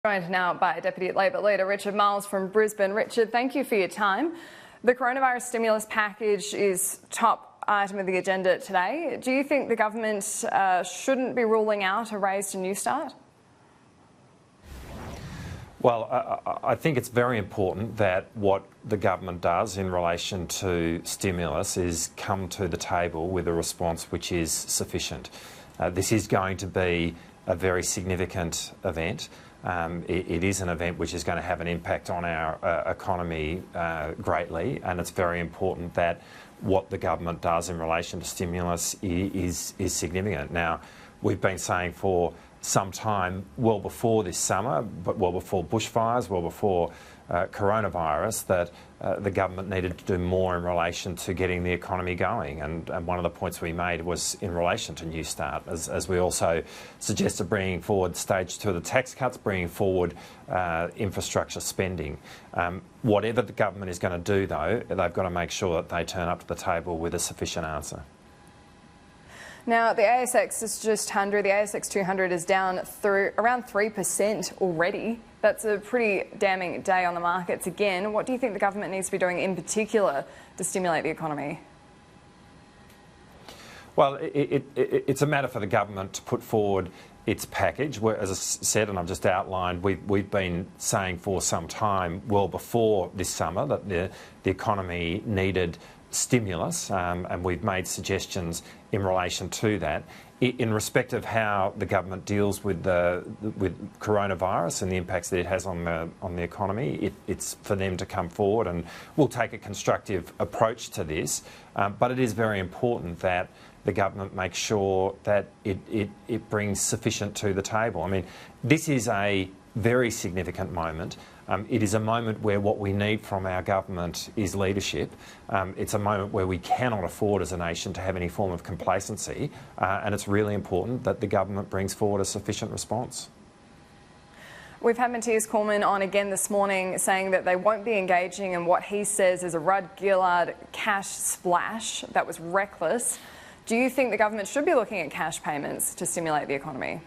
Joined now by Deputy Labor Leader Richard Marles from Brisbane. Richard, thank you for your time. The coronavirus stimulus package is top item of the agenda today. Do you think the government shouldn't be ruling out a raise to Newstart? Well, I think it's very important that what the government does in relation to stimulus is come to the table with a response which is sufficient. This is going to be a very significant event. It is an event which is going to have an impact on our economy greatly, and it's very important that what the government does in relation to stimulus is significant. Now, we've been saying for some time, well before this summer, but well before bushfires, well before coronavirus, that the government needed to do more in relation to getting the economy going. And one of the points we made was in relation to Newstart, as we also suggested bringing forward stage 2 of the tax cuts, bringing forward infrastructure spending. Whatever the government is going to do, though, they've got to make sure that they turn up to the table with a sufficient answer. Now, the ASX is just 100. The ASX 200 is down through around 3% already. That's a pretty damning day on the markets again. What do you think the government needs to be doing in particular to stimulate the economy? Well, it's a matter for the government to put forward its package. As I said, and I've just outlined, we've been saying for some time, well before this summer, that the economy needed stimulus, and we've made suggestions in relation to that. In respect of how the government deals with coronavirus and the impacts that it has on the economy, it's for them to come forward, and we'll take a constructive approach to this. But it is very important that the government makes sure that it brings sufficient to the table. I mean, this is a very significant moment. It is a moment where what we need from our government is leadership. It's a moment where we cannot afford as a nation to have any form of complacency, and it's really important that the government brings forward a sufficient response. We've had Matthias Cormann on again this morning saying that they won't be engaging in what he says is a Rudd-Gillard cash splash that was reckless. Do you think the government should be looking at cash payments to stimulate the economy?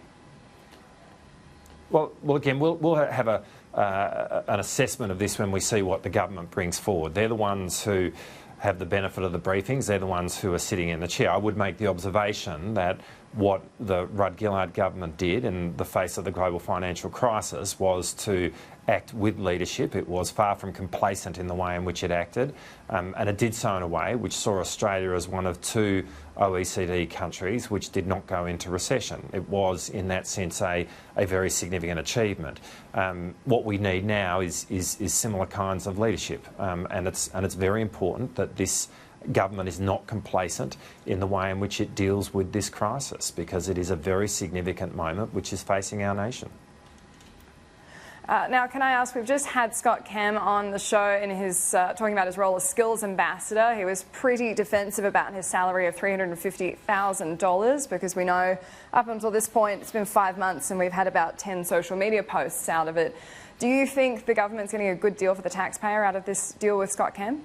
Well, again, we'll have an assessment of this when we see what the government brings forward. They're the ones who have the benefit of the briefings. They're the ones who are sitting in the chair. I would make the observation that what the Rudd-Gillard government did in the face of the global financial crisis was to act with leadership. It was far from complacent in the way in which it acted, and it did so in a way which saw Australia as one of 2 OECD countries which did not go into recession. It was, in that sense, a very significant achievement. What we need now is similar kinds of leadership, and it's very important that this government is not complacent in the way in which it deals with this crisis, because it is a very significant moment which is facing our nation. Now, can I ask, we've just had Scott Cam on the show in his talking about his role as skills ambassador. He was pretty defensive about his salary of $350,000 because we know up until this point it's been 5 months and we've had about 10 social media posts out of it. Do you think the government's getting a good deal for the taxpayer out of this deal with Scott Cam?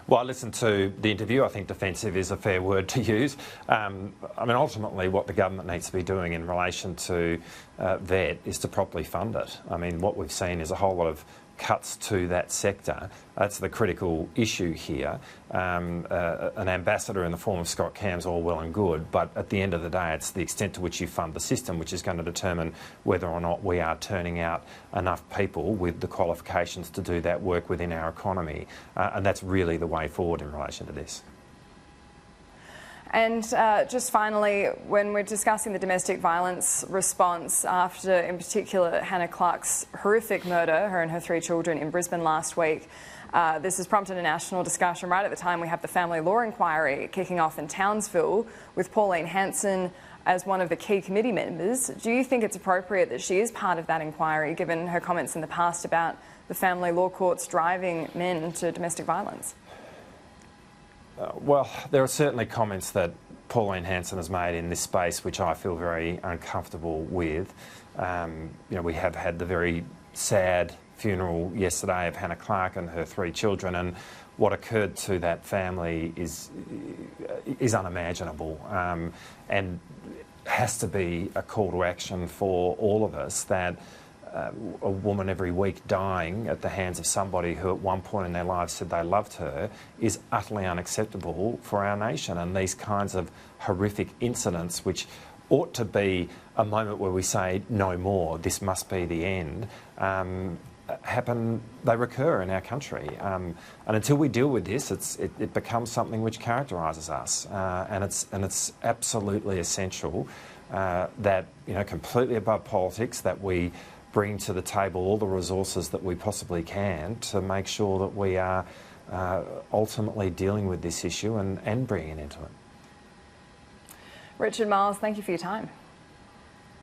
Well, I listened to the interview. I think defensive is a fair word to use. I mean, ultimately what the government needs to be doing in relation to VET is to properly fund it. I mean, what we've seen is a whole lot of cuts to that sector. That's the critical issue here. An ambassador in the form of Scott Cam's all well and good, but at the end of the day, it's the extent to which you fund the system which is going to determine whether or not we are turning out enough people with the qualifications to do that work within our economy. And that's really the way forward in relation to this. And just finally, when we're discussing the domestic violence response after, in particular, Hannah Clark's horrific murder, her and her 3 children, in Brisbane last week, this has prompted a national discussion. Right at the time, we have the family law inquiry kicking off in Townsville with Pauline Hanson as one of the key committee members. Do you think it's appropriate that she is part of that inquiry, given her comments in the past about the family law courts driving men to domestic violence? Well, there are certainly comments that Pauline Hanson has made in this space which I feel very uncomfortable with. You know, we have had the very sad funeral yesterday of Hannah Clark and her 3 children, and what occurred to that family is unimaginable. And has to be a call to action for all of us that a woman every week dying at the hands of somebody who at one point in their lives said they loved her is utterly unacceptable for our nation. And these kinds of horrific incidents, which ought to be a moment where we say no more, this must be the end, they recur in our country. And until we deal with this, it becomes something which characterises us. And it's absolutely essential that, completely above politics, that we bring to the table all the resources that we possibly can to make sure that we are ultimately dealing with this issue and bringing an end to it. Richard Marles, thank you for your time.